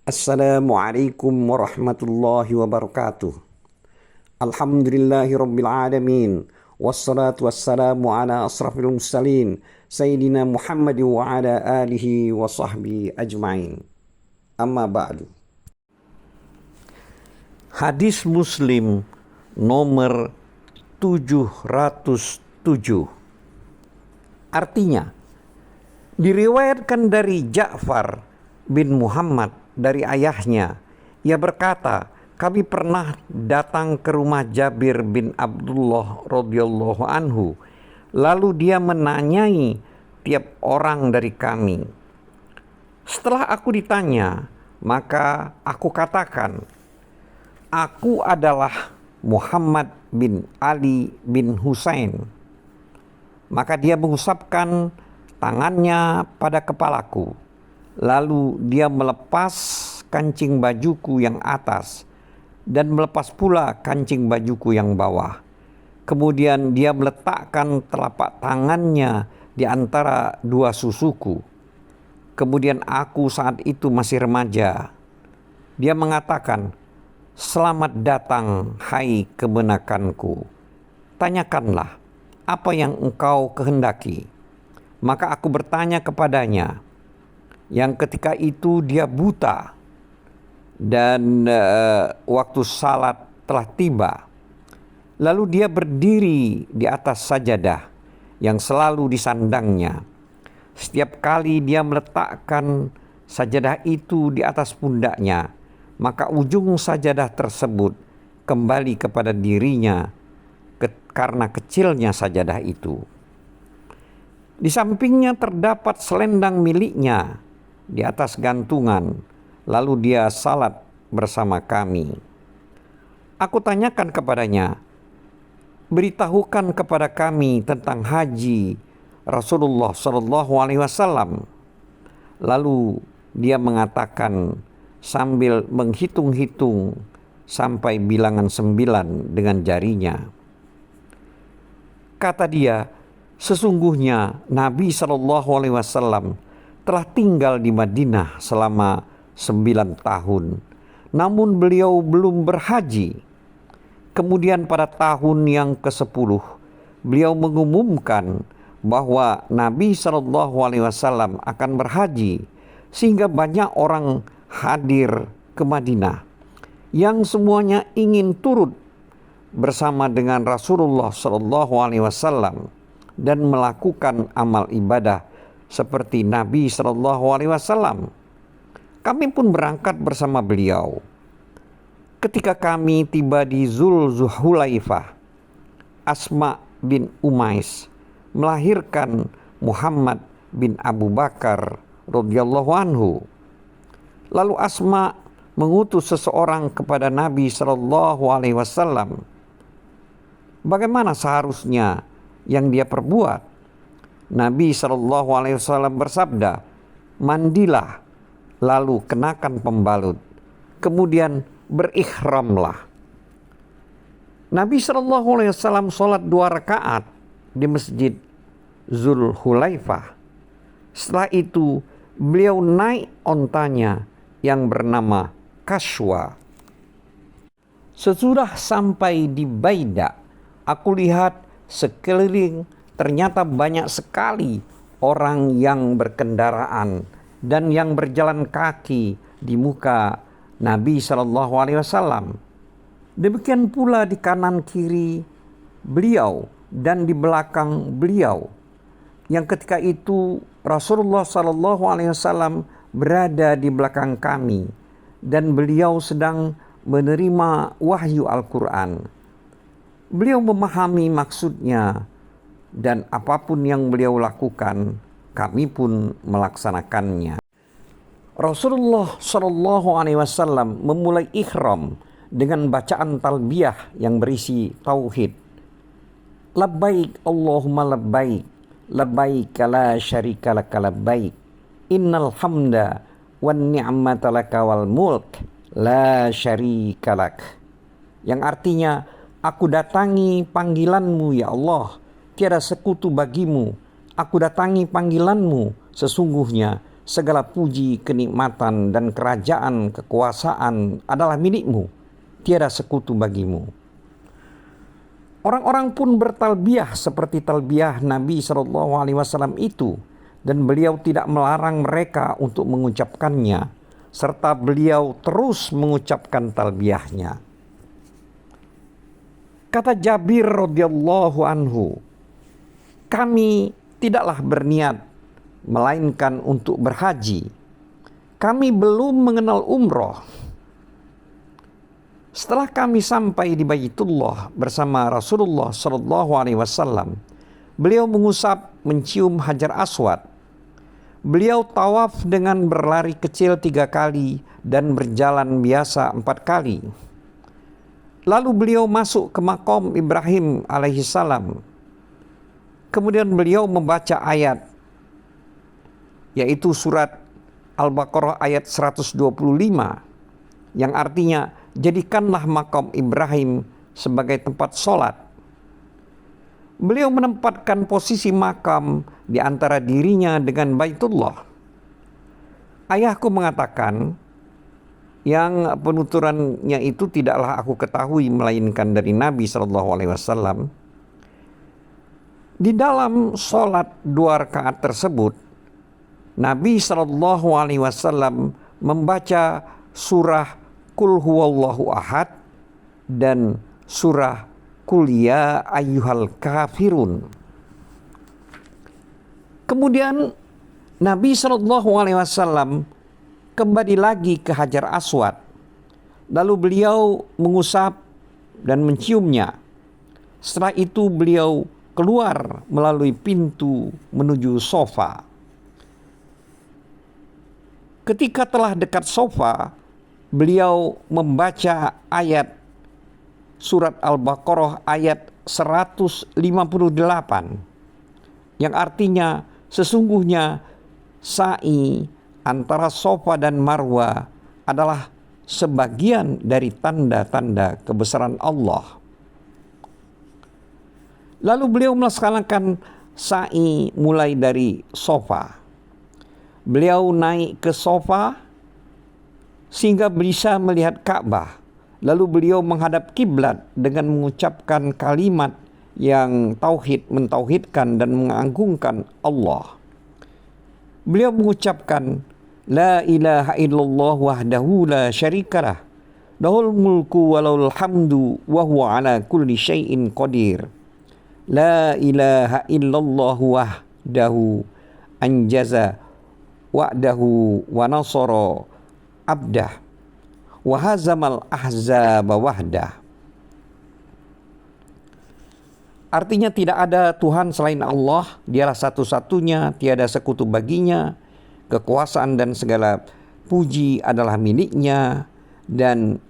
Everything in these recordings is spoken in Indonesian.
Assalamualaikum warahmatullahi wabarakatuh. Alhamdulillahi rabbil alamin. Wassalatu wassalamu ala asrafil mursalin Sayyidina Muhammad wa ala alihi wa sahbihi ajma'in. Amma ba'du. Hadis Muslim nomor 707. Artinya, diriwayatkan dari Ja'far bin Muhammad dari ayahnya, ia berkata, kami pernah datang ke rumah Jabir bin Abdullah radhiyallahu anhu, lalu dia menanyai tiap orang dari kami. Setelah aku ditanya, maka aku katakan, aku adalah Muhammad bin Ali bin Husain. Maka dia mengusapkan tangannya pada kepalaku. Lalu dia melepas kancing bajuku yang atas dan melepas pula kancing bajuku yang bawah. Kemudian dia meletakkan telapak tangannya di antara dua susuku. Kemudian aku saat itu masih remaja. Dia mengatakan, selamat datang hai kemenakanku. Tanyakanlah apa yang engkau kehendaki. Maka aku bertanya kepadanya, yang ketika itu dia buta dan waktu salat telah tiba. Lalu dia berdiri di atas sajadah yang selalu disandangnya. Setiap kali dia meletakkan sajadah itu di atas pundaknya, maka ujung sajadah tersebut kembali kepada dirinya karena kecilnya sajadah itu. Di sampingnya terdapat selendang miliknya di atas gantungan, lalu dia salat bersama kami. Aku tanyakan kepadanya, beritahukan kepada kami tentang haji Rasulullah SAW. Lalu dia mengatakan sambil menghitung-hitung sampai bilangan 9 dengan jarinya. Kata dia, sesungguhnya Nabi SAW telah tinggal di Madinah selama 9 tahun. Namun beliau belum berhaji. Kemudian pada tahun yang ke-10, beliau mengumumkan bahwa Nabi SAW akan berhaji. Sehingga banyak orang hadir ke Madinah yang semuanya ingin turut bersama dengan Rasulullah SAW dan melakukan amal ibadah seperti Nabi SAW. Kami pun berangkat bersama beliau. Ketika kami tiba di Zulhulaifah, Asma bin Umais melahirkan Muhammad bin Abu Bakar radhiyallahu anhu. Lalu Asma mengutus seseorang kepada Nabi SAW. Bagaimana seharusnya yang dia perbuat? Nabi SAW bersabda, mandilah, lalu kenakan pembalut, kemudian berikhramlah. Nabi SAW sholat 2 rakaat di masjid Zulhulaifah. Setelah itu beliau naik ontanya yang bernama Kashwa. Sesudah sampai di Baida, aku lihat sekeliling ternyata banyak sekali orang yang berkendaraan dan yang berjalan kaki di muka Nabi SAW. Demikian pula di kanan kiri beliau dan di belakang beliau. Yang ketika itu Rasulullah SAW berada di belakang kami dan beliau sedang menerima wahyu Al-Quran. Beliau memahami maksudnya dan apapun yang beliau lakukan, kami pun melaksanakannya. Rasulullah SAW memulai ihram dengan bacaan talbiyah yang berisi tauhid. Labbaik Allahumma labbaik, labbaik la syarika laka labbaik, innal hamda wan ni'mata laka wal mulk la syarika lak. Yang artinya, aku datangi panggilanmu ya Allah, tiada sekutu bagimu. Aku datangi panggilanmu, sesungguhnya segala puji, kenikmatan, dan kerajaan, kekuasaan adalah milikmu, tiada sekutu bagimu. Orang-orang pun bertalbiyah seperti talbiyah Nabi SAW itu, dan beliau tidak melarang mereka untuk mengucapkannya, serta beliau terus mengucapkan talbiyahnya. Kata Jabir radhiyallahu anhu, kami tidaklah berniat melainkan untuk berhaji. Kami belum mengenal umroh. Setelah kami sampai di Baitullah bersama Rasulullah SAW, beliau mengusap mencium Hajar Aswad. Beliau tawaf dengan berlari kecil 3 kali dan berjalan biasa 4 kali. Lalu beliau masuk ke maqam Ibrahim alaihissalam. Kemudian beliau membaca ayat, yaitu surat Al-Baqarah ayat 125, yang artinya, jadikanlah maqam Ibrahim sebagai tempat sholat. Beliau menempatkan posisi makam di antara dirinya dengan Baitullah. Ayahku mengatakan, yang penuturannya itu tidaklah aku ketahui melainkan dari Nabi SAW. Di dalam sholat 2 rakaat tersebut, Nabi SAW membaca surah Qul huwallahu ahad dan surah Qul ya ayyuhal kafirun. Kemudian Nabi SAW kembali lagi ke Hajar Aswad. Lalu beliau mengusap dan menciumnya. Setelah itu beliau keluar melalui pintu menuju sofa. Ketika telah dekat sofa, beliau membaca ayat surat Al-Baqarah ayat 158 yang artinya sesungguhnya sa'i antara Safa dan Marwa adalah sebagian dari tanda-tanda kebesaran Allah. Lalu beliau melaksanakan sa'i mulai dari Safa. Beliau naik ke Safa sehingga bisa melihat Ka'bah. Lalu beliau menghadap kiblat dengan mengucapkan kalimat yang mentauhidkan dan mengagungkan Allah. Beliau mengucapkan, La ilaha illallah wahdahu la syarikalah, lahul mulku walahul hamdu wa huwa ala kulli syai'in qadir. La ilaha illallah wahdahu anjaza wa'dahu wa nasara abdah wa hazamal ahzaba wahdah. Artinya tidak ada Tuhan selain Allah, dialah satu-satunya, tiada sekutu baginya, kekuasaan dan segala puji adalah miliknya, dan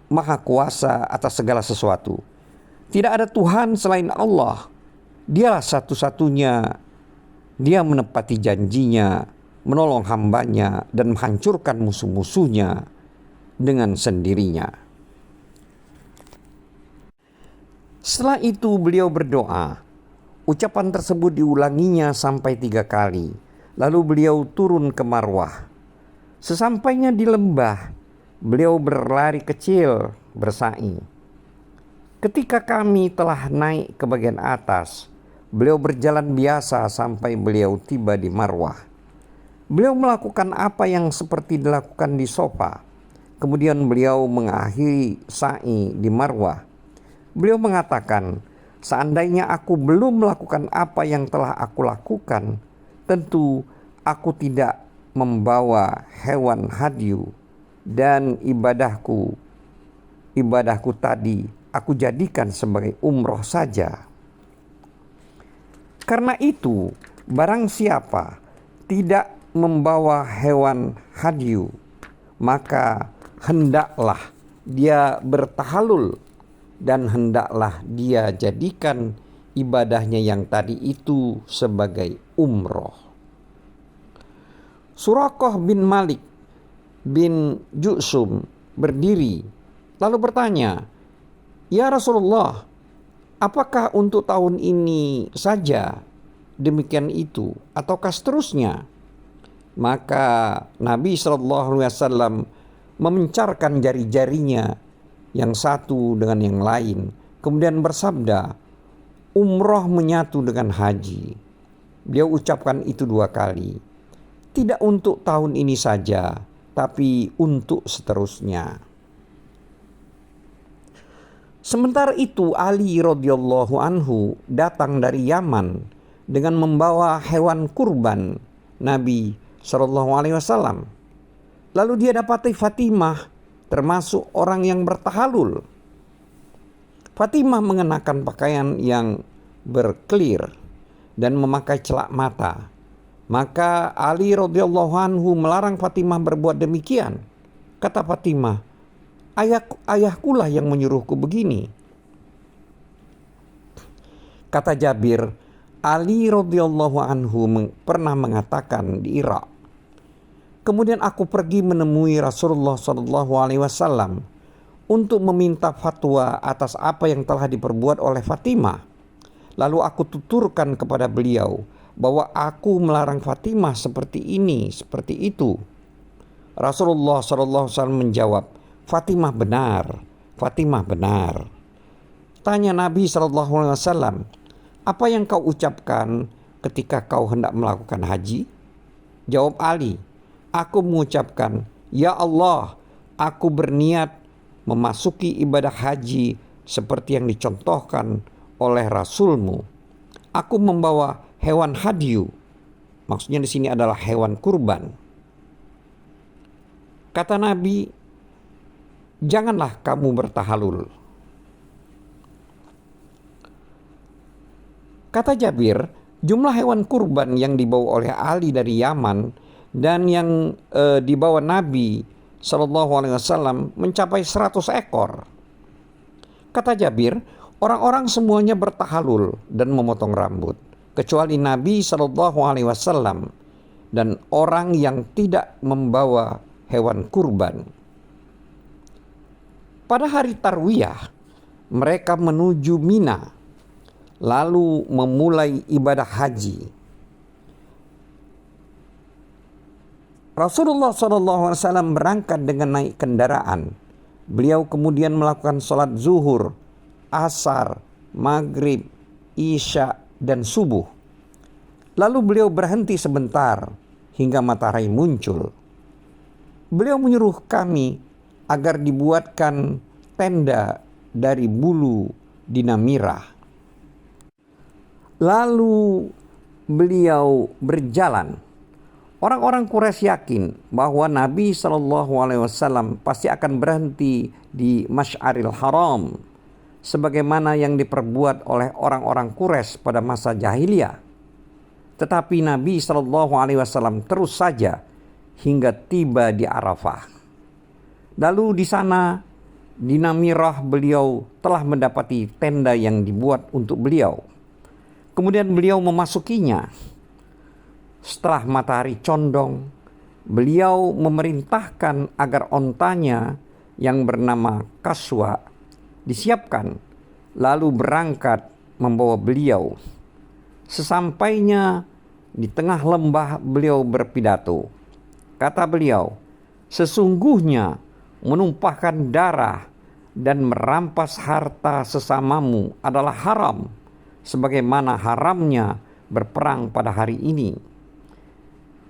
maha kuasa atas segala sesuatu. Tidak ada Tuhan selain Allah, dialah satu-satunya, dia menepati janjinya, menolong hambanya dan menghancurkan musuh-musuhnya dengan sendirinya. Setelah itu beliau berdoa. Ucapan tersebut diulanginya sampai 3 kali. Lalu beliau turun ke Marwah. Sesampainya di lembah, beliau berlari kecil bersa'i. Ketika kami telah naik ke bagian atas, beliau berjalan biasa sampai beliau tiba di Marwah. Beliau melakukan apa yang seperti dilakukan di Safa. Kemudian beliau mengakhiri sa'i di Marwah. Beliau mengatakan, seandainya aku belum melakukan apa yang telah aku lakukan, tentu aku tidak membawa hewan hadyu, dan ibadahku tadi aku jadikan sebagai umroh saja. Karena itu, barang siapa tidak membawa hewan hadyu, maka hendaklah dia bertahalul dan hendaklah dia jadikan ibadahnya yang tadi itu sebagai umroh. Suraqah bin Malik bin Ju'sum berdiri lalu bertanya, Ya Rasulullah, apakah untuk tahun ini saja demikian itu ataukah seterusnya? Maka Nabi SAW memencarkan jari-jarinya yang satu dengan yang lain, kemudian bersabda, umroh menyatu dengan haji. Beliau ucapkan itu 2 kali. Tidak untuk tahun ini saja, tapi untuk seterusnya. Sementara itu Ali radhiyallahu anhu datang dari Yaman dengan membawa hewan kurban Nabi SAW. Lalu dia dapati Fatimah termasuk orang yang bertahalul. Fatimah mengenakan pakaian yang berkelir dan memakai celak mata. Maka Ali radhiyallahu anhu melarang Fatimah berbuat demikian. Kata Fatimah, ayahkulah yang menyuruhku begini. Kata Jabir, Ali radhiyallahu anhu pernah mengatakan di Irak, kemudian aku pergi menemui Rasulullah SAW untuk meminta fatwa atas apa yang telah diperbuat oleh Fatimah. Lalu aku tuturkan kepada beliau bahwa aku melarang Fatimah seperti ini, seperti itu. Rasulullah SAW menjawab, Fatimah benar, Fatimah benar. Tanya Nabi SAW, apa yang kau ucapkan ketika kau hendak melakukan haji? Jawab Ali, aku mengucapkan, ya Allah, aku berniat memasuki ibadah haji seperti yang dicontohkan oleh Rasulmu. Aku membawa hewan hadyu, maksudnya di sini adalah hewan kurban. Kata Nabi, janganlah kamu bertahalul. Kata Jabir, jumlah hewan kurban yang dibawa oleh Ali dari Yaman dan yang dibawa Nabi SAW mencapai 100 ekor. Kata Jabir, orang-orang semuanya bertahalul dan memotong rambut, kecuali Nabi SAW dan orang yang tidak membawa hewan kurban. Pada hari Tarwiyah, mereka menuju Mina, lalu memulai ibadah haji. Rasulullah SAW berangkat dengan naik kendaraan. Beliau kemudian melakukan sholat zuhur, asar, maghrib, isya, dan subuh. Lalu beliau berhenti sebentar hingga matahari muncul. Beliau menyuruh kami agar dibuatkan tenda dari bulu dinamirah. Lalu beliau berjalan. Orang-orang Quraisy yakin bahwa Nabi SAW pasti akan berhenti di Masy'aril Haram, sebagaimana yang diperbuat oleh orang-orang Quraisy pada masa jahiliyah. Tetapi Nabi SAW terus saja hingga tiba di Arafah. Lalu di sana di Namirah beliau telah mendapati tenda yang dibuat untuk beliau. Kemudian beliau memasukinya. Setelah matahari condong, beliau memerintahkan agar ontanya yang bernama Kaswa disiapkan, lalu berangkat membawa beliau. Sesampainya di tengah lembah beliau berpidato. Kata beliau, sesungguhnya menumpahkan darah dan merampas harta sesamamu adalah haram, sebagaimana haramnya berperang pada hari ini,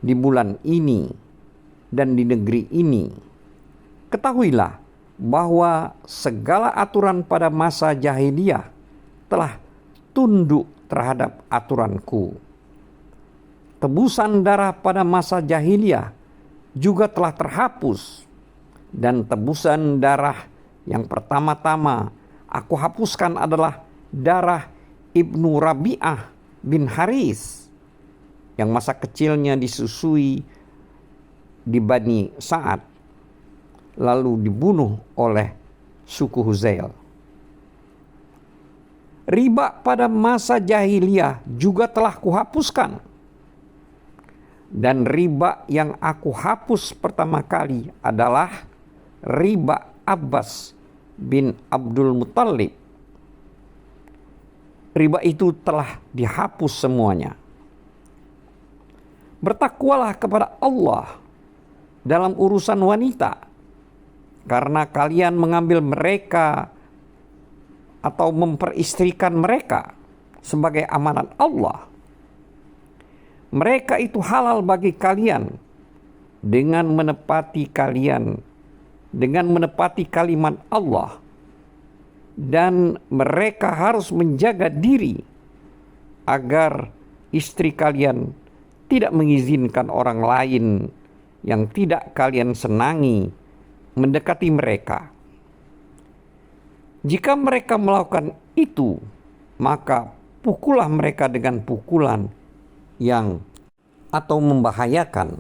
di bulan ini, dan di negeri ini. Ketahuilah bahwa segala aturan pada masa jahiliyah telah tunduk terhadap aturanku. Tebusan darah pada masa jahiliyah juga telah terhapus, dan tebusan darah yang pertama-tama aku hapuskan adalah darah Ibnu Rabi'ah bin Haris yang masa kecilnya disusui di Bani Sa'ad lalu dibunuh oleh suku Huzail. Riba pada masa jahiliyah juga telah kuhapuskan. Dan riba yang aku hapus pertama kali adalah riba Abbas bin Abdul Muttalib. Riba itu telah dihapus semuanya. Bertakwalah kepada Allah dalam urusan wanita, karena kalian mengambil mereka atau memperistrikan mereka sebagai amanat Allah. Mereka itu halal bagi kalian dengan menepati kalimat Allah, dan mereka harus menjaga diri agar istri kalian tidak mengizinkan orang lain yang tidak kalian senangi mendekati mereka. Jika mereka melakukan itu, maka pukullah mereka dengan pukulan yang atau membahayakan.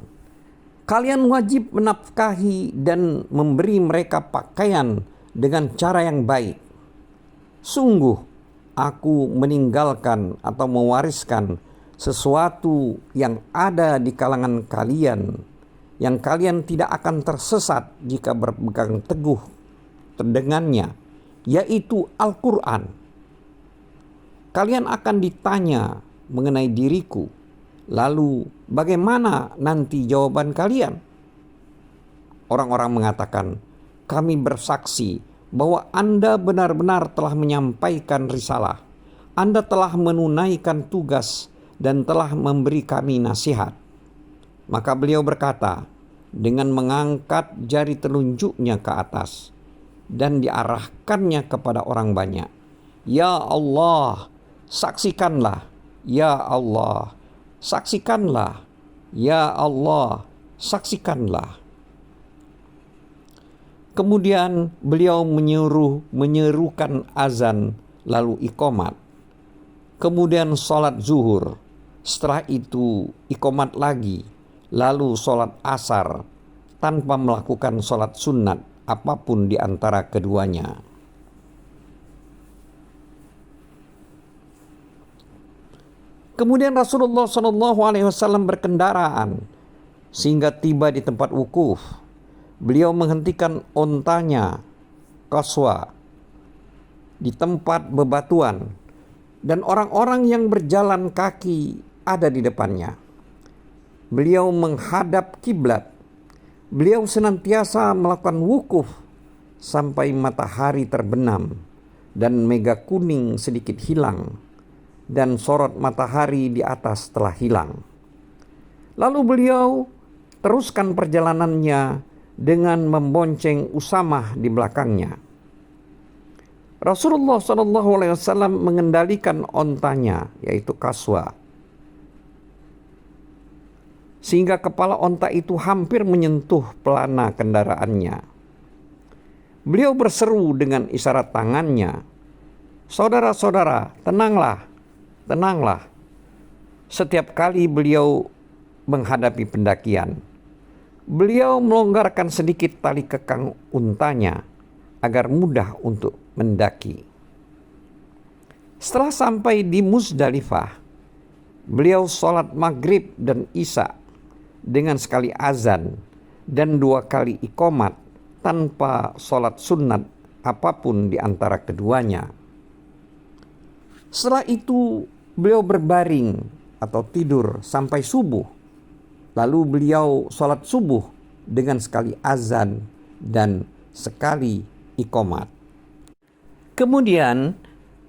Kalian wajib menafkahi dan memberi mereka pakaian dengan cara yang baik. Sungguh, aku meninggalkan atau mewariskan sesuatu yang ada di kalangan kalian, yang kalian tidak akan tersesat jika berpegang teguh dengannya, yaitu Al-Quran. Kalian akan ditanya mengenai diriku, lalu bagaimana nanti jawaban kalian? Orang-orang mengatakan, kami bersaksi bahwa Anda benar-benar telah menyampaikan risalah. Anda telah menunaikan tugas dan telah memberi kami nasihat. Maka beliau berkata dengan mengangkat jari telunjuknya ke atas dan diarahkannya kepada orang banyak. Ya Allah, saksikanlah. Ya Allah, saksikanlah. Ya Allah, saksikanlah. Kemudian beliau menyerukan azan, lalu iqamat. Kemudian sholat zuhur. Setelah itu iqamat lagi, lalu sholat asar tanpa melakukan sholat sunat apapun di antara keduanya. Kemudian Rasulullah SAW berkendaraan sehingga tiba di tempat wukuf. Beliau menghentikan ontanya Qaswa di tempat bebatuan, dan orang-orang yang berjalan kaki ada di depannya. Beliau menghadap kiblat. Beliau senantiasa melakukan wukuf sampai matahari terbenam dan mega kuning sedikit hilang dan sorot matahari di atas telah hilang. Lalu beliau teruskan perjalanannya dengan membonceng Usamah di belakangnya. Rasulullah SAW mengendalikan ontanya, yaitu Qaswa, sehingga kepala onta itu hampir menyentuh pelana kendaraannya. Beliau berseru dengan isyarat tangannya, "Saudara-saudara, tenanglah, tenanglah." Setiap kali beliau menghadapi pendakian, beliau melonggarkan sedikit tali kekang untanya agar mudah untuk mendaki. Setelah sampai di Muzdalifah, beliau sholat maghrib dan isya dengan sekali azan dan 2 kali iqamat tanpa sholat sunnat apapun di antara keduanya. Setelah itu beliau berbaring atau tidur sampai subuh. Lalu beliau sholat subuh dengan sekali azan dan sekali iqamat. Kemudian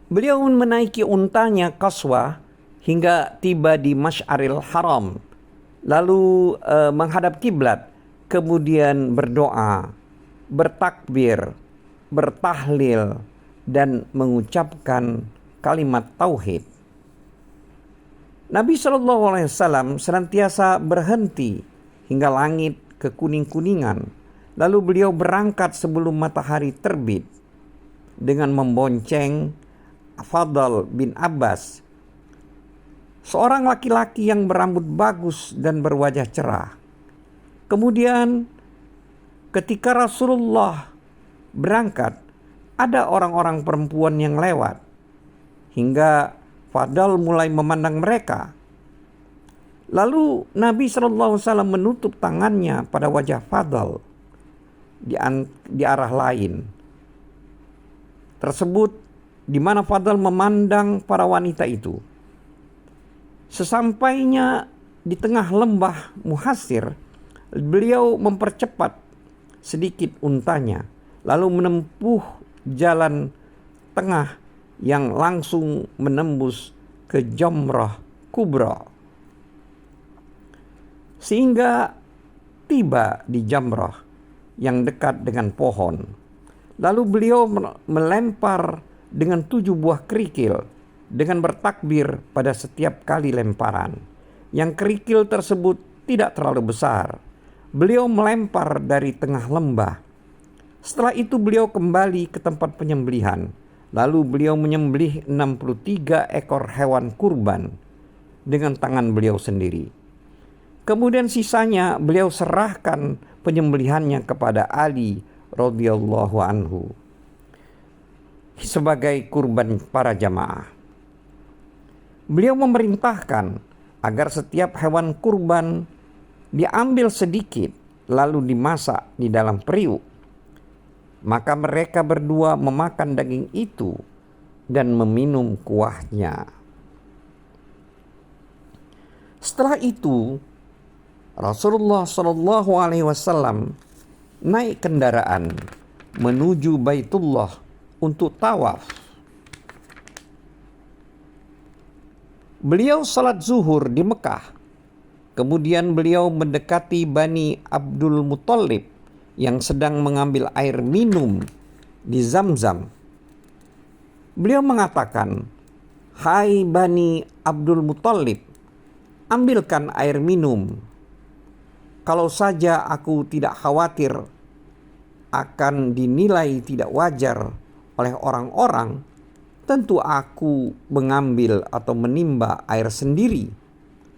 beliau menaiki untanya Qaswa hingga tiba di Masy'aril Haram. Lalu menghadap kiblat, kemudian berdoa, bertakbir, bertahlil, dan mengucapkan kalimat tauhid. Nabi SAW senantiasa berhenti hingga langit kekuning-kuningan. Lalu beliau berangkat sebelum matahari terbit dengan membonceng Fadl bin Abbas, seorang laki-laki yang berambut bagus dan berwajah cerah. Kemudian ketika Rasulullah berangkat, ada orang-orang perempuan yang lewat, hingga Fadl mulai memandang mereka. Lalu Nabi SAW menutup tangannya pada wajah Fadl di arah lain tersebut, di mana Fadl memandang para wanita itu. Sesampainya di tengah lembah Muhasir, beliau mempercepat sedikit untanya, lalu menempuh jalan tengah yang langsung menembus ke Jamrah Kubra, sehingga tiba di Jamrah yang dekat dengan pohon. Lalu beliau melempar dengan 7 buah kerikil dengan bertakbir pada setiap kali lemparan. Yang kerikil tersebut tidak terlalu besar. Beliau melempar dari tengah lembah. Setelah itu beliau kembali ke tempat penyembelihan. Lalu beliau menyembelih 63 ekor hewan kurban dengan tangan beliau sendiri. Kemudian sisanya beliau serahkan penyembelihannya kepada Ali radhiyallahu anhu sebagai kurban para jamaah. Beliau memerintahkan agar setiap hewan kurban diambil sedikit lalu dimasak di dalam periuk. Maka mereka berdua memakan daging itu dan meminum kuahnya. Setelah itu Rasulullah Shallallahu Alaihi Wasallam naik kendaraan menuju Baitullah untuk tawaf. Beliau salat zuhur di Mekah. Kemudian beliau mendekati Bani Abdul Muthalib yang sedang mengambil air minum di Zamzam. Beliau mengatakan, "Hai Bani Abdul Muthalib, ambilkan air minum. Kalau saja aku tidak khawatir akan dinilai tidak wajar oleh orang-orang, tentu aku mengambil atau menimba air sendiri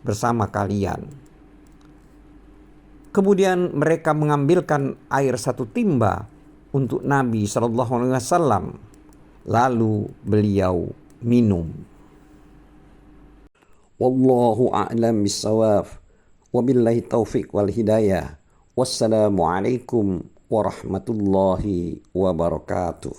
bersama kalian." Kemudian mereka mengambilkan air 1 timba untuk Nabi SAW. Lalu beliau minum. Wallahu a'lam bissawab. Wabillahi taufiq wal hidayah. Wassalamualaikum warahmatullahi wabarakatuh.